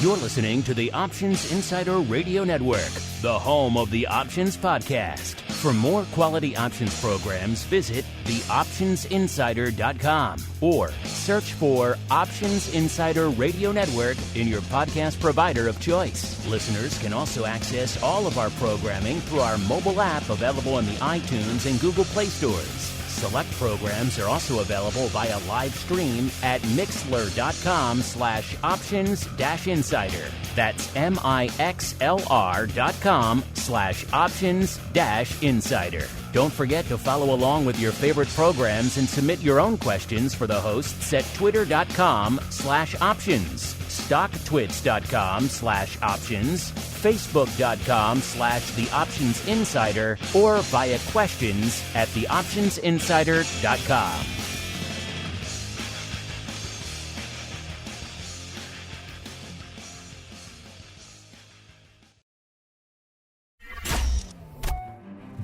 You're listening to the Options Insider Radio Network, the home of the Options Podcast. For more quality options programs, visit theoptionsinsider.com or search for Options Insider Radio Network in your podcast provider of choice. Listeners can also access all of our programming through our mobile app available in the iTunes and Google Play stores. Select programs are also available via live stream at mixlr.com/options-insider. That's mixlr.com/options-insider. Don't forget to follow along with your favorite programs and submit your own questions for the hosts at twitter.com/options, stocktwits.com/options, facebook.com/theoptionsinsider, or via questions at theoptionsinsider.com.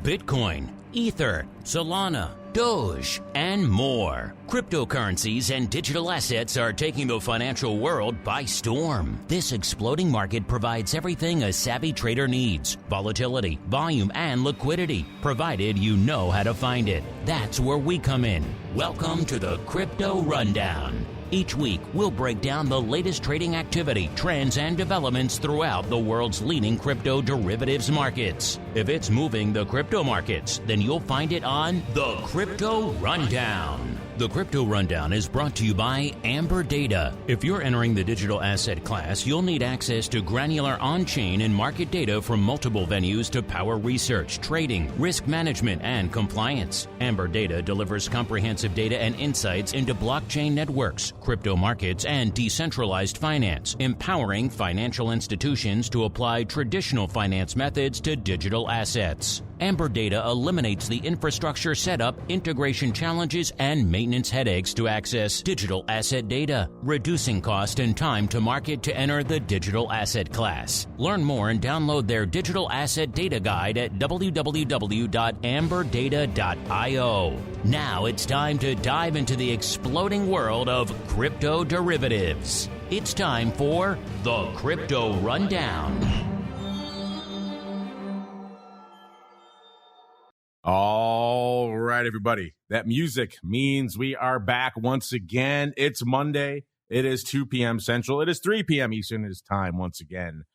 Bitcoin, Ether, Solana, Doge, and more. Cryptocurrencies and digital assets are taking the financial world by storm. This exploding market provides everything a savvy trader needs: volatility, volume, and liquidity, provided you know how to find it. That's where we come in. Welcome to the Crypto Rundown. Each week, we'll break down the latest trading activity, trends, and developments throughout the world's leading crypto derivatives markets. If it's moving the crypto markets, then you'll find it on the Crypto Rundown. The Crypto Rundown is brought to you by Amber Data. If you're entering the digital asset class, you'll need access to granular on-chain and market data from multiple venues to power research, trading, risk management, and compliance. Amber Data delivers comprehensive data and insights into blockchain networks, crypto markets, and decentralized finance, empowering financial institutions to apply traditional finance methods to digital assets. Amber Data eliminates the infrastructure setup, integration challenges, and maintenance headaches to access digital asset data, reducing cost and time to market to enter the digital asset class. Learn more and download their digital asset data guide at www.amberdata.io. Now it's time to dive into the exploding world of crypto derivatives. It's time for the Crypto Rundown. All right, everybody. That music means we are back once again. It's Monday. It is 2 p.m. Central. It is 3 p.m. Eastern. It is time once again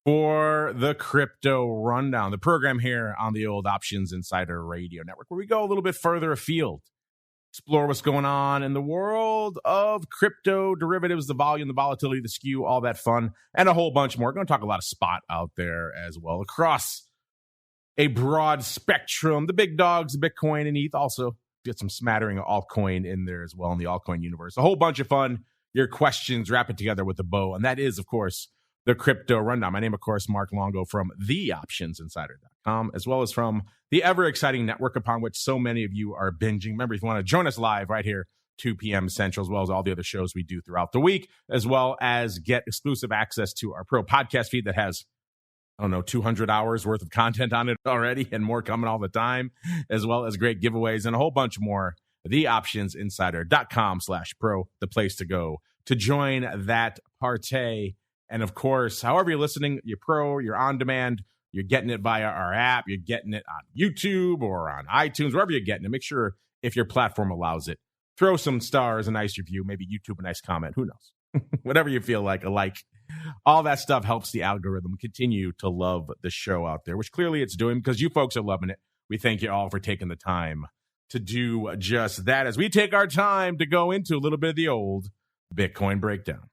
for the Crypto Rundown, the program here on the old Options Insider Radio Network, where we go a little bit further afield, explore what's going on in the world of crypto derivatives, the volume, the volatility, the skew, all that fun, and a whole bunch more. We're going to talk a lot of spot out there as well across a broad spectrum. The big dogs, Bitcoin and ETH, also get some smattering of altcoin in there as well in the altcoin universe. A whole bunch of fun. Your questions, wrap it together with a bow. And that is, of course, the Crypto Rundown. My name, of course, Mark Longo from theoptionsinsider.com, as well as from the ever-exciting network upon which so many of you are binging. Remember, if you want to join us live right here, 2 p.m. Central, as well as all the other shows we do throughout the week, as well as get exclusive access to our pro podcast feed that has 200 hours worth of content on it already and more coming all the time, as well as great giveaways and a whole bunch more. TheOptionsInsider.com/pro, the place to go to join that partay. And of course, however you're listening, you're pro, you're on demand, you're getting it via our app, you're getting it on YouTube or on iTunes, wherever you're getting it. Make sure, if your platform allows it, throw some stars, a nice review, maybe YouTube, a nice comment. Who knows? Whatever you feel like, a like. All that stuff helps the algorithm continue to love the show out there, which clearly it's doing because you folks are loving it. We thank you all for taking the time to do just that as we take our time to go into a little bit of the old Bitcoin breakdown.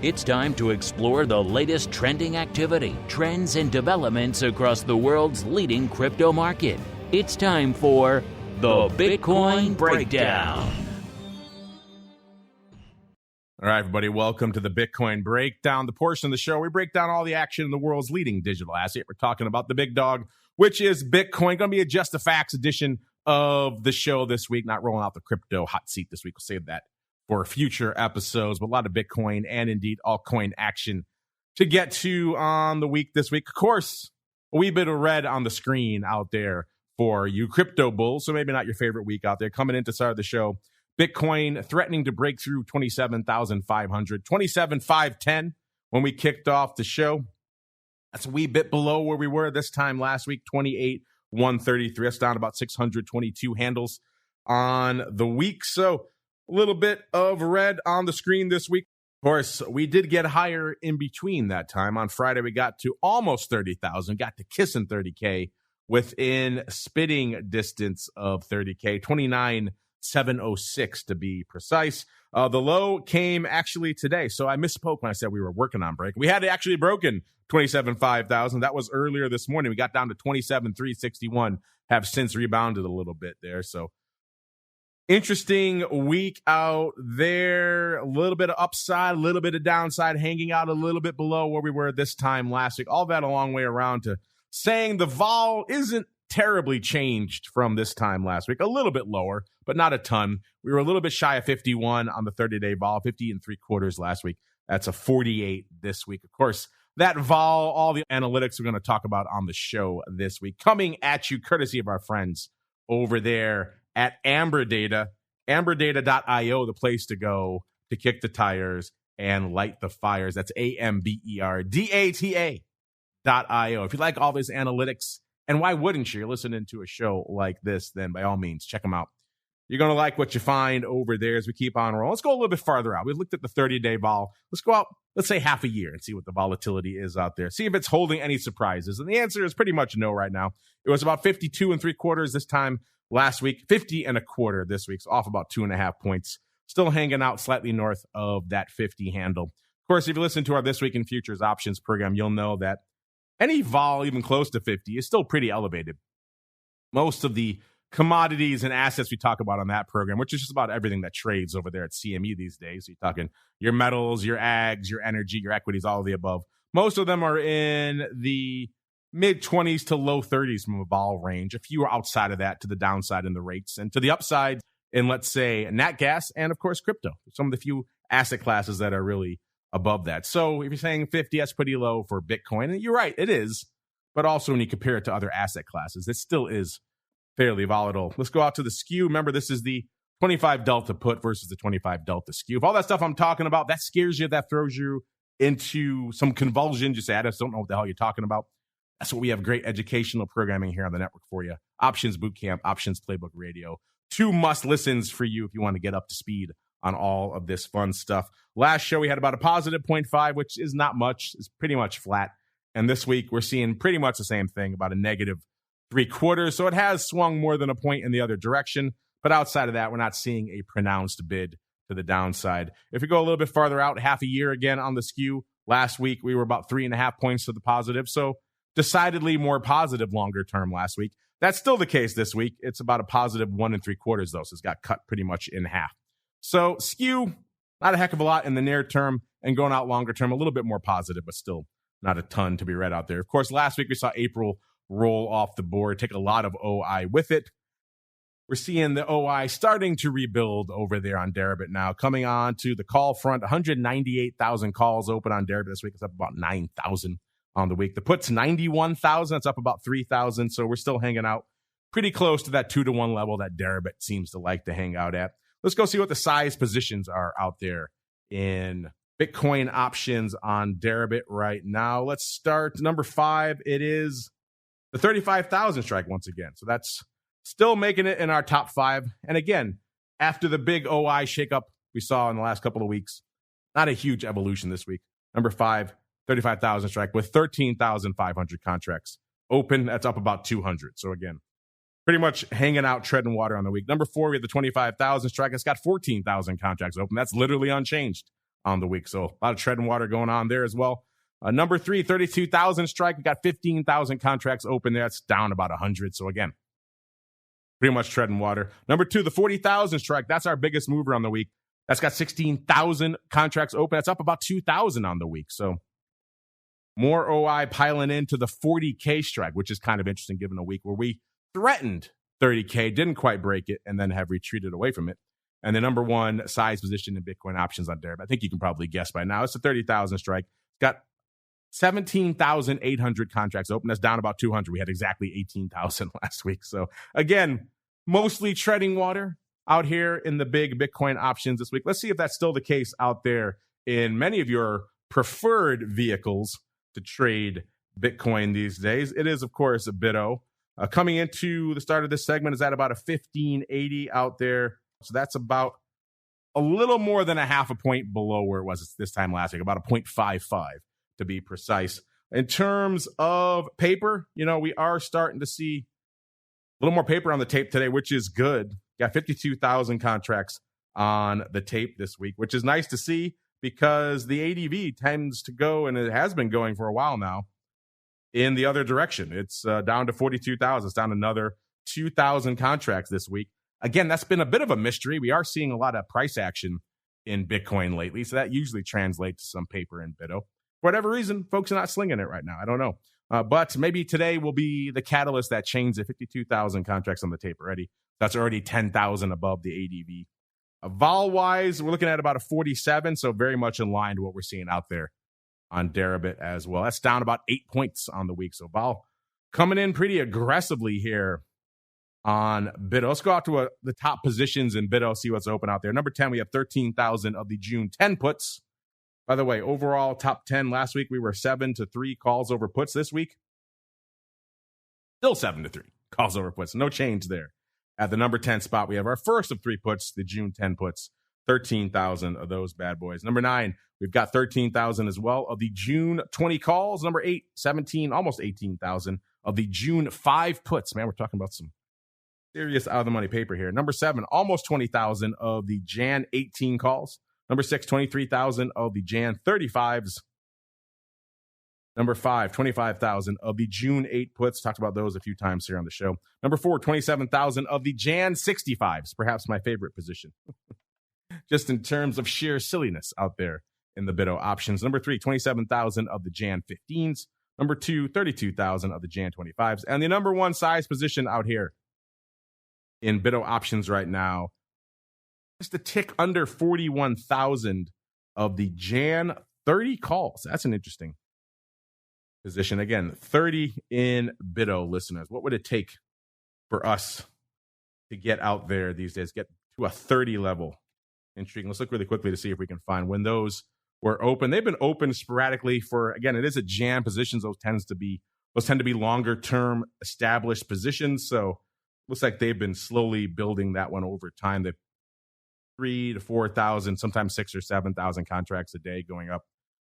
It's time to explore the latest trending activity, trends, and developments across the world's leading crypto market. It's time for the Bitcoin Breakdown. All right, everybody, welcome to the Bitcoin Breakdown, the portion of the show where we break down all the action in the world's leading digital asset. We're talking about the big dog, which is Bitcoin. Going to be a Just the Facts edition of the show this week, not rolling out the crypto hot seat this week. We'll save that for future episodes, but a lot of Bitcoin and indeed altcoin action to get to on the week this week. Of course, a wee bit of red on the screen out there for you crypto bulls, so maybe not your favorite week out there. Coming in to start the show, Bitcoin threatening to break through 27,500, 27,510 when we kicked off the show. That's a wee bit below where we were this time last week, 28,133. That's down about 622 handles on the week. So a little bit of red on the screen this week. Of course, we did get higher in between that time. On Friday, we got to almost 30,000, got to kissing 30K within spitting distance of 30K, 29,706 to be precise. The low came actually today. So I misspoke when I said we were working on break. We had actually broken 27,500. That was earlier this morning. We got down to 27,361, have since rebounded a little bit there. So interesting week out there. A little bit of upside, a little bit of downside, hanging out a little bit below where we were this time last week. All that a long way around to saying the vol isn't terribly changed from this time last week. A little bit lower, but not a ton. We were a little bit shy of 51 on the 30-day vol, 50 3/4 last week. That's a 48 this week. Of course, that vol, all the analytics we're going to talk about on the show this week, coming at you courtesy of our friends over there at Amber Data, amberdata.io, the place to go to kick the tires and light the fires. That's AMBERDATA.io. If you like all this analytics, and why wouldn't you? You're listening to a show like this, then by all means, check them out. You're going to like what you find over there as we keep on rolling. Let's go a little bit farther out. We've looked at the 30-day vol. Let's go out, let's say half a year and see what the volatility is out there. See if it's holding any surprises. And the answer is pretty much no right now. It was about 52 3/4 this time last week, 50 1/4 this week. So off about 2.5 points. Still hanging out slightly north of that 50 handle. Of course, if you listen to our This Week in Futures options program, you'll know that any vol even close to 50 is still pretty elevated. Most of the commodities and assets we talk about on that program, which is just about everything that trades over there at CME these days. So you're talking your metals, your ags, your energy, your equities, all of the above. Most of them are in the mid-20s to low 30s from a vol range. A few are outside of that to the downside in the rates and to the upside in, let's say, nat gas and, of course, crypto. Some of the few asset classes that are really above that. So if you're saying 50, that's pretty low for Bitcoin. And you're right, it is. But also when you compare it to other asset classes, it still is fairly volatile. Let's go out to the Skew. Remember, this is the 25 delta put versus the 25 delta skew. If all that stuff I'm talking about, that scares you, that throws you into some convulsion, you say, I just don't know what the hell you're talking about. That's what we have great educational programming here on the network for you. Options Bootcamp, Options Playbook Radio. 2 must listens for you if you want to get up to speed on all of this fun stuff. Last show, we had about a positive 0.5, which is not much. It's pretty much flat. And this week, we're seeing pretty much the same thing, about a negative 3/4. So it has swung more than a point in the other direction. But outside of that, we're not seeing a pronounced bid to the downside. If we go a little bit farther out, half a year again on the Skew, last week we were about 3.5 points to the positive. So decidedly more positive longer term last week. That's still the case this week. It's about a positive 1 3/4 though. So it's got cut pretty much in half. So Skew, not a heck of a lot in the near term, and going out longer term, a little bit more positive, but still not a ton to be read out there. Of course, last week we saw April roll off the board, take a lot of OI with it. We're seeing the OI starting to rebuild over there on Deribit now. Coming on to the call front, 198,000 calls open on Deribit this week. It's up about 9,000 on the week. The put's 91,000. It's up about 3,000. So we're still hanging out pretty close to that 2-to-1 level that Deribit seems to like to hang out at. Let's go see what the size positions are out there in Bitcoin options on Deribit right now. Let's start number 5. It is the 35,000 strike once again. So that's still making it in our top 5. And again, after the big OI shakeup we saw in the last couple of weeks, not a huge evolution this week. Number 5, 35,000 strike with 13,500 contracts open. That's up about 200. So again, pretty much hanging out, treading water on the week. Number 4, we have the 25,000 strike. It's got 14,000 contracts open. That's literally unchanged on the week. So a lot of treading water going on there as well. Number 3, 32,000 strike. We got 15,000 contracts open there. That's down about 100. So again, pretty much treading water. Number 2, the 40,000 strike. That's our biggest mover on the week. That's got 16,000 contracts open. That's up about 2,000 on the week. So more OI piling into the 40K strike, which is kind of interesting given a week where we threatened 30K, didn't quite break it, and then have retreated away from it. And the number 1 size position in Bitcoin options on Deribit, I think you can probably guess by now, it's the 30,000 strike. It's got 17,800 contracts open. That's down about 200. We had exactly 18,000 last week. So again, mostly treading water out here in the big Bitcoin options this week. Let's see if that's still the case out there in many of your preferred vehicles to trade Bitcoin these days. It is, of course, a BITO. Coming into the start of this segment is at about a 1580 out there. So that's about a little more than a half a point below where it was this time last week, about a 0.55 to be precise. In terms of paper, we are starting to see a little more paper on the tape today, which is good. Got 52,000 contracts on the tape this week, which is nice to see because the ADV tends to go, and it has been going for a while now, in the other direction. It's down to 42,000. It's down another 2,000 contracts this week. Again, that's been a bit of a mystery. We are seeing a lot of price action in Bitcoin lately, so that usually translates to some paper in BITO. For whatever reason, folks are not slinging it right now. I don't know. But maybe today will be the catalyst that changes it. 52,000 contracts on the tape already. That's already 10,000 above the ADV. Vol-wise, we're looking at about a 47, so very much in line to what we're seeing out there on Deribit as well. That's down about 8 points on the week. So Vol coming in pretty aggressively here on BITO. Let's go out to the top positions in BITO, see what's open out there. Number 10, we have 13,000 of the June 10 puts. By the way, overall top 10 last week, we were 7-3 calls over puts. This week, still 7-3 calls over puts. No change there. At the number 10 spot, we have our first of 3 puts, the June 10 puts, 13,000 of those bad boys. Number 9, we've got 13,000 as well of the June 20 calls. Number 8, 17, almost 18,000 of the June 5 puts. Man, we're talking about some serious out-of-the-money paper here. Number 7, almost 20,000 of the Jan 18 calls. Number 6, 23,000 of the Jan 35s. Number 5, 25,000 of the June 8 puts. Talked about those a few times here on the show. Number 4, 27,000 of the Jan 65s. Perhaps my favorite position. Just in terms of sheer silliness out there in the BITO options. Number 3, 27,000 of the Jan 15s. Number 2, 32,000 of the Jan 25s. And the number 1 size position out here in BITO options right now, just a tick under 41,000 of the Jan 30 calls. That's an interesting position. Again, 30 in BITO, listeners. What would it take for us to get out there these days, get to a 30 level? Intriguing. Let's look really quickly to see if we can find when those were open. They've been open sporadically for, again, it is a Jan positions. Those tend to be longer term established positions. So looks like they've been slowly building that one over time. They've 3,000 to 4,000, sometimes 6,000 or 7,000 contracts a day going up.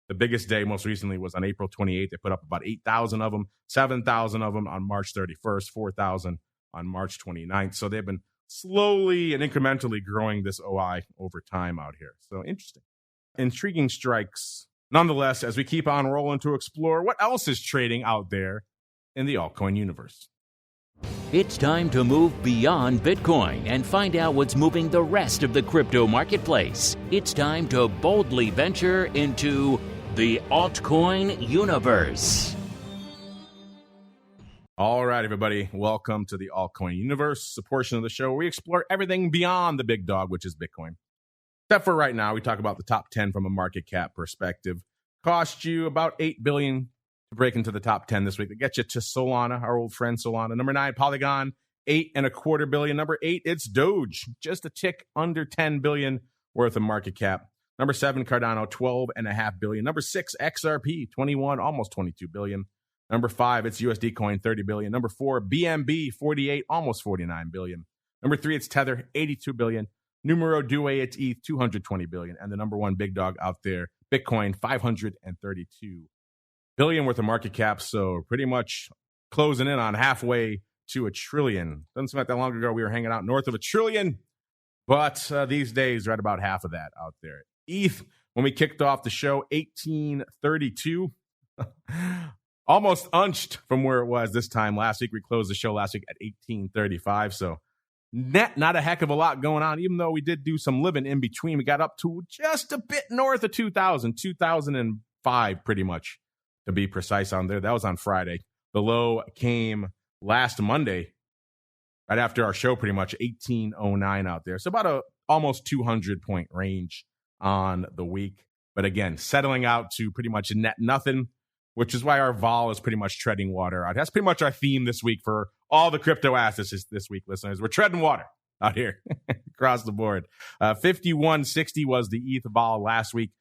The biggest day most recently was on April 28th. They put up about 8,000 of them, 7,000 of them on March 31st, 4,000 on March 29th. So they've been slowly and incrementally growing this OI over time out here. So interesting. Intriguing strikes. Nonetheless, as we keep on rolling to explore what else is trading out there in the altcoin universe. It's time to move beyond Bitcoin and find out what's moving the rest of the crypto marketplace. It's time to boldly venture into the altcoin universe. All right, everybody. Welcome to the altcoin universe, a portion of the show where we explore everything beyond the big dog, which is Bitcoin. Except for right now, we talk about the top 10 from a market cap perspective. Cost you about $8 billion to break into the top 10 this week. That gets you to Solana, our old friend Solana. Number 9, Polygon, $8.25 billion. Number 8, it's Doge, just a tick under $10 billion worth of market cap. Number 7, Cardano, $12.5 billion. Number 6, XRP, 21, almost $22 billion. Number 5, it's USD Coin, $30 billion. Number 4, BNB, 48, almost $49 billion. Number 3, it's Tether, $82 billion. Numero Due, it's ETH, $220 billion. And the number 1 big dog out there, Bitcoin, $532 billion worth of market cap. So pretty much closing in on halfway to $1 trillion. Doesn't seem like that long ago we were hanging out north of $1 trillion. But these days, right about half of that out there. ETH, when we kicked off the show, 1832. Almost unched from where it was this time last week. We closed the show last week at 1835. So net, not a heck of a lot going on, even though we did do some living in between. We got up to just a bit north of 2005 pretty much, to be precise on there. That was on Friday. The low came last Monday, right after our show, pretty much 1809 out there. So about a almost 200-point range on the week. But again, settling out to pretty much a net nothing, which is why our vol is pretty much treading water out. That's pretty much our theme this week for all the crypto assets this week, listeners. We're treading water out here across the board. 5160 was the ETH vol last week.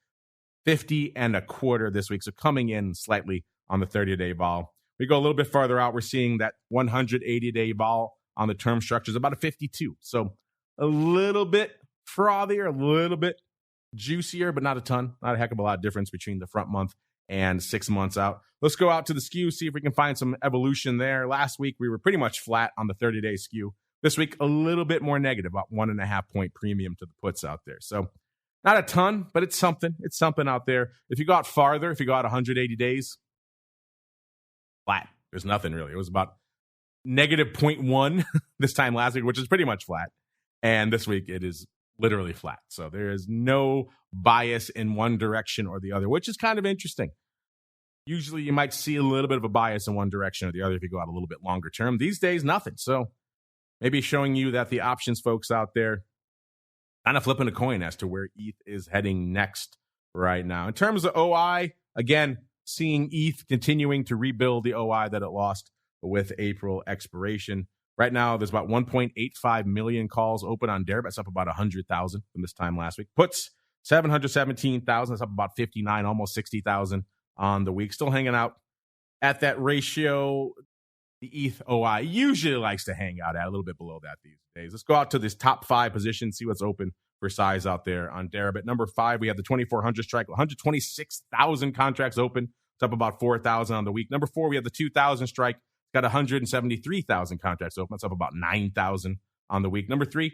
50 and a quarter this week. So coming in slightly on the 30-day vol. We go a little bit farther out. We're seeing that 180-day vol on the term structure is about a 52. So a little bit frothier, a little bit juicier, but not a ton. Not a heck of a lot of difference between the front month and 6 months out. Let's go out to the Skew, see if we can find some evolution there. Last week, we were pretty much flat on the 30-day Skew. This week, a little bit more negative, about 1.5 point premium to the puts out there. So not a ton, but it's something. It's something out there. If you go out farther, if you go out 180 days, flat. There's nothing really. It was about negative 0.1 this time last week, which is pretty much flat. And this week, it is literally flat. So there is no bias in one direction or the other, which is kind of interesting. Usually you might see a little bit of a bias in one direction or the other if you go out a little bit longer term. These days, nothing. So maybe showing you that the options folks out there kind of flipping a coin as to where ETH is heading next right now. In terms of OI, again, seeing ETH continuing to rebuild the OI that it lost with April expiration. Right now, there's about 1.85 million calls open on Derib. That's up about 100,000 from this time last week. Puts, 717,000. That's up about 59, almost 60,000 on the week. Still hanging out at that ratio. The ETH OI usually likes to hang out at a little bit below that these days. Let's go out to this top 5 position, see what's open for size out there on Derib. At number 5, we have the 2400 strike, 126,000 contracts open. It's up about 4,000 on the week. Number 4, we have the 2000 strike. It's got 173,000 contracts open. It's up about 9,000 on the week. Number 3,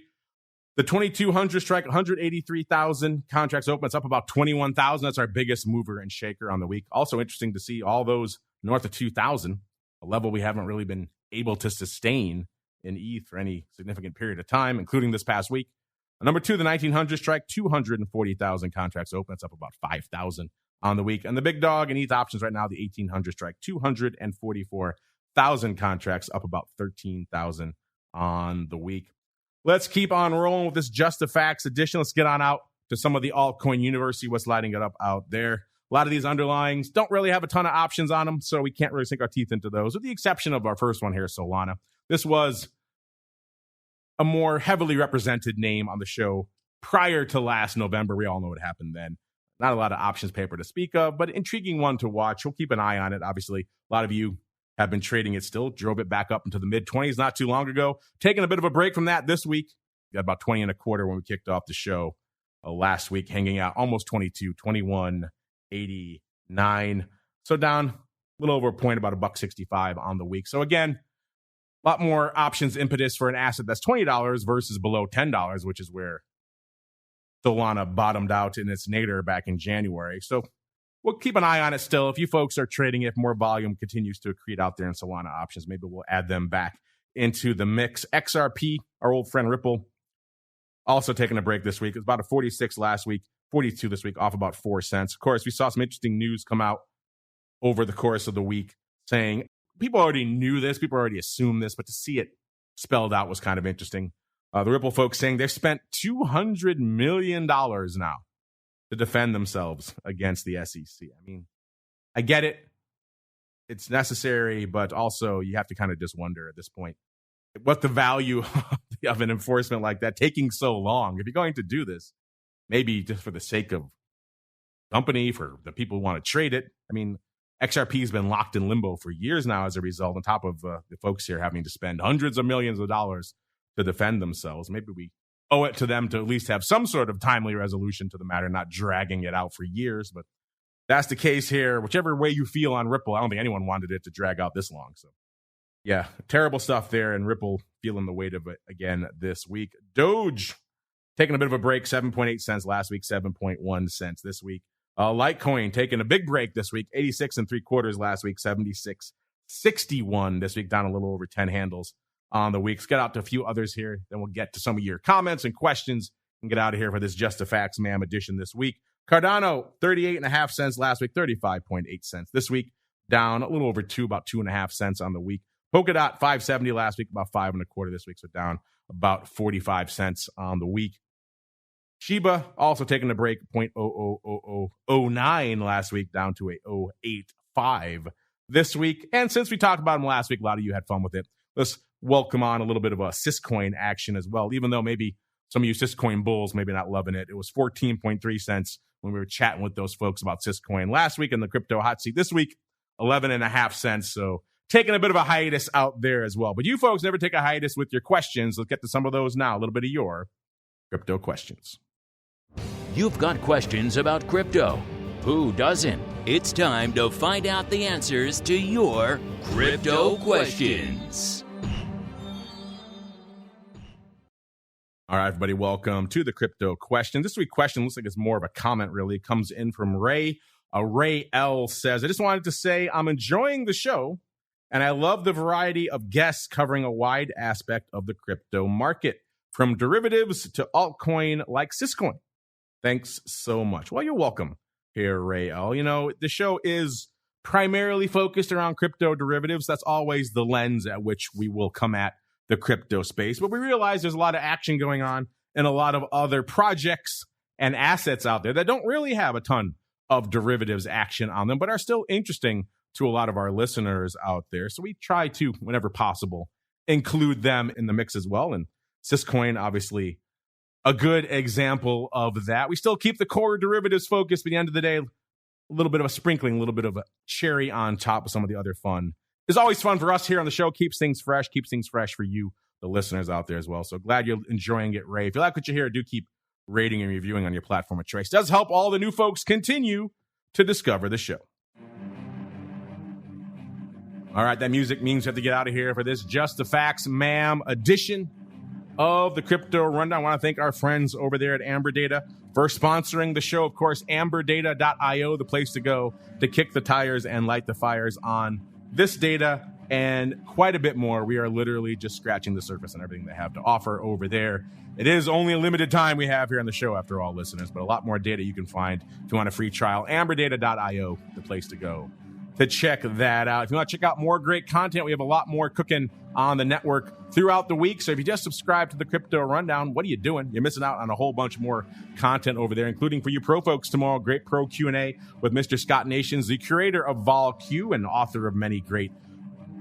the 2200 strike, 183,000 contracts open. It's up about 21,000. That's our biggest mover and shaker on the week. Also interesting to see all those north of 2,000, a level we haven't really been able to sustain in ETH for any significant period of time, including this past week. Number 2, the 1900 strike, 240,000 contracts open. It's up about 5,000 on the week. And the big dog in ETH options right now, the 1800 strike, 244,000 contracts, up about 13,000 on the week. Let's keep on rolling with this Just the Facts edition. Let's get on out to some of the altcoin universe, see what's lighting it up out there. A lot of these underlyings don't really have a ton of options on them, so we can't really sink our teeth into those, with the exception of our first one here, Solana. This was a more heavily represented name on the show prior to last November. We all know what happened then. Not a lot of options paper to speak of, but intriguing one to watch. We'll keep an eye on it. Obviously, a lot of you have been trading it still, drove it back up into the mid-20s not too long ago. Taking a bit of a break from that this week. We got about 20 and a quarter when we kicked off the show last week, hanging out almost 22, 21.89. So down a little over a point, about $1.65 on the week. So again, a lot more options impetus for an asset that's $20 versus below $10, which is where Solana bottomed out in its nadir back in January. So we'll keep an eye on it still. If you folks are trading, if more volume continues to accrete out there in Solana options, maybe we'll add them back into the mix. XRP, our old friend Ripple, also taking a break this week. It was about a 46 last week, 42 this week, off about 4 cents. Of course, we saw some interesting news come out over the course of the week saying people already knew this, people already assumed this, but to see it spelled out was kind of interesting. The Ripple folks saying they've spent $200 million now to defend themselves against the SEC. I mean, I get it. It's necessary, but also you have to kind of just wonder at this point what the value of an enforcement like that taking so long. If you're going to do this, maybe just for the sake of company, for the people who want to trade it. I mean, XRP has been locked in limbo for years now as a result, on top of the folks here having to spend hundreds of millions of dollars to defend themselves. Maybe we owe it to them to at least have some sort of timely resolution to the matter, not dragging it out for years. But that's the case here. Whichever way you feel on Ripple, I don't think anyone wanted it to drag out this long. So, yeah, terrible stuff there. And Ripple feeling the weight of it again this week. Doge taking a bit of a break, 7.8 cents last week, 7.1 cents this week. Litecoin taking a big break this week, 86 3/4 last week, 76.61 this week, down a little over 10 handles on the week. Let's get out to a few others here. Then we'll get to some of your comments and questions and get out of here for this Just the Facts, ma'am, edition this week. Cardano, 38.5 cents last week, 35.8 cents this week, down a little over about 2.5 cents on the week. Polkadot, 5.70 last week, about 5.25 this week, so down about 45 cents on the week. Shiba also taking a break, 0.00009 last week, down to a 0.85 this week. And since we talked about them last week, a lot of you had fun with it. Let's welcome on a little bit of a Syscoin action as well, even though maybe Some of you Syscoin bulls maybe not loving it. It was 14.3 cents when we were chatting with those folks about Syscoin last week in the crypto hot seat. This week, 11.5 cents. So taking a bit of a hiatus out there as well. But you folks never take a hiatus with your questions. Let's get to some of those now. A little bit of your crypto questions. You've got questions about crypto. Who doesn't? It's time to find out the answers to your crypto questions. All right, everybody, welcome to the crypto question. This week's question looks like it's more of a comment, really. It comes in from Ray. Ray L says, I just wanted to say I'm enjoying the show, and I love the variety of guests covering a wide aspect of the crypto market, from derivatives to altcoin like Syscoin. Thanks so much. Well, you're welcome here, Ray L. You know, the show is primarily focused around crypto derivatives. That's always the lens at which we will come at the crypto space. But we realize there's a lot of action going on and a lot of other projects and assets out there that don't really have a ton of derivatives action on them, but are still interesting to a lot of our listeners out there. So we try to, whenever possible, include them in the mix as well. And Syscoin, obviously, a good example of that. We still keep the core derivatives focused, but at the end of the day, a little bit of a sprinkling, a little bit of a cherry on top of some of the other fun. It's always fun for us here on the show. Keeps things fresh for you, the listeners out there as well. So glad you're enjoying it, Ray. If you like what you hear, do keep rating and reviewing on your platform of choice. It does help all the new folks continue to discover the show. All right, that music means we have to get out of here for this Just the Facts, ma'am edition of the Crypto Rundown. I want to thank our friends over there at Amber Data for sponsoring the show. Of course, amberdata.io, the place to go to kick the tires and light the fires on this data and quite a bit more. We are literally just scratching the surface on everything they have to offer over there. It is only a limited time we have here on the show, after all, listeners, but a lot more data you can find if you want a free trial. amberdata.io, the place to go to check that out. If you want to check out more great content, we have a lot more cooking on the network throughout the week. So if you just subscribe to the Crypto Rundown, what are you doing? You're missing out on a whole bunch more content over there, including for you pro folks tomorrow, great pro Q&A with Mr. Scott Nations, the curator of VolQ and author of many great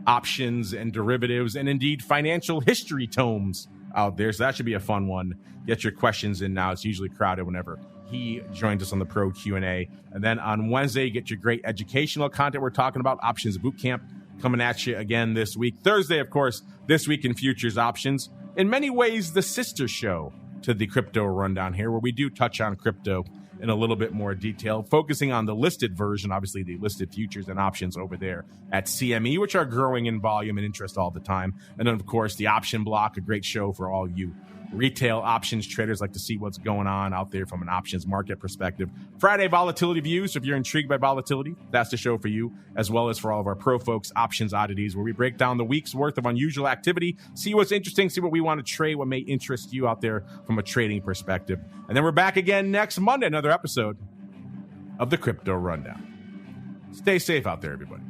options and derivatives and indeed financial history tomes out there. So that should be a fun one. Get your questions in now. It's usually crowded whenever he joins us on the Pro Q&A. And then on Wednesday, you get your great educational content. We're talking about Options Bootcamp coming at you again this week. Thursday, of course, This Week in Futures Options. In many ways, the sister show to the Crypto Rundown here, where we do touch on crypto in a little bit more detail, focusing on the listed version, obviously the listed futures and options over there at CME, which are growing in volume and interest all the time. And then, of course, the Option Block, a great show for all you retail options traders like to see what's going on out there from an options market perspective. Friday Volatility Views. So if you're intrigued by volatility, that's the show for you, as well as for all of our pro folks, Options Oddities, where we break down the week's worth of unusual activity, see what's interesting, see what we want to trade, what may interest you out there from a trading perspective. And then we're back again next Monday, another episode of the Crypto Rundown. Stay safe out there, everybody.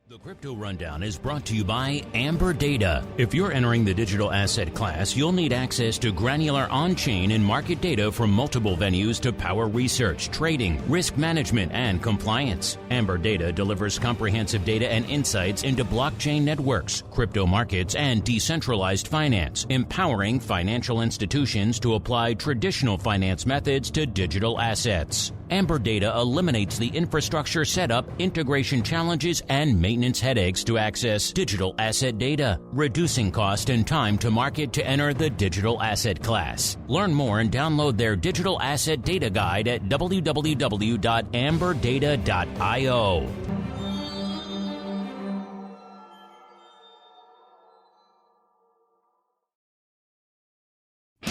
The Crypto Rundown is brought to you by Amber Data. If you're entering the digital asset class, you'll need access to granular on-chain and market data from multiple venues to power research, trading, risk management, and compliance. Amber Data delivers comprehensive data and insights into blockchain networks, crypto markets, and decentralized finance, empowering financial institutions to apply traditional finance methods to digital assets. Amber Data eliminates the infrastructure setup, integration challenges, and maintenance headaches to access digital asset data, reducing cost and time to market to enter the digital asset class. Learn more and download their digital asset data guide at www.amberdata.io.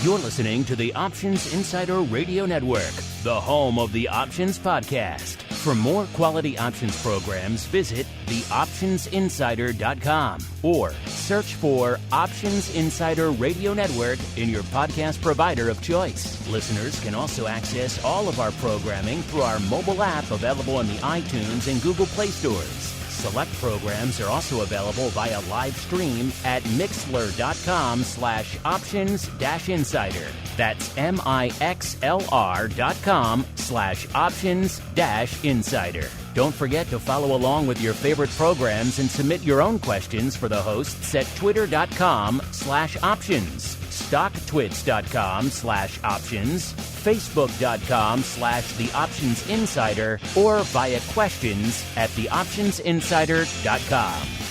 You're listening to the Options Insider Radio Network, the home of the Options Podcast. For more quality options programs, visit theoptionsinsider.com or search for Options Insider Radio Network in your podcast provider of choice. Listeners can also access all of our programming through our mobile app available in the iTunes and Google Play stores. Select programs are also available via live stream at mixlr.com/options-insider. That's mixlr.com/options-insider. Don't forget to follow along with your favorite programs and submit your own questions for the hosts at twitter.com/options. stocktwits.com/options, facebook.com/theoptionsinsider, or via questions@theoptionsinsider.com.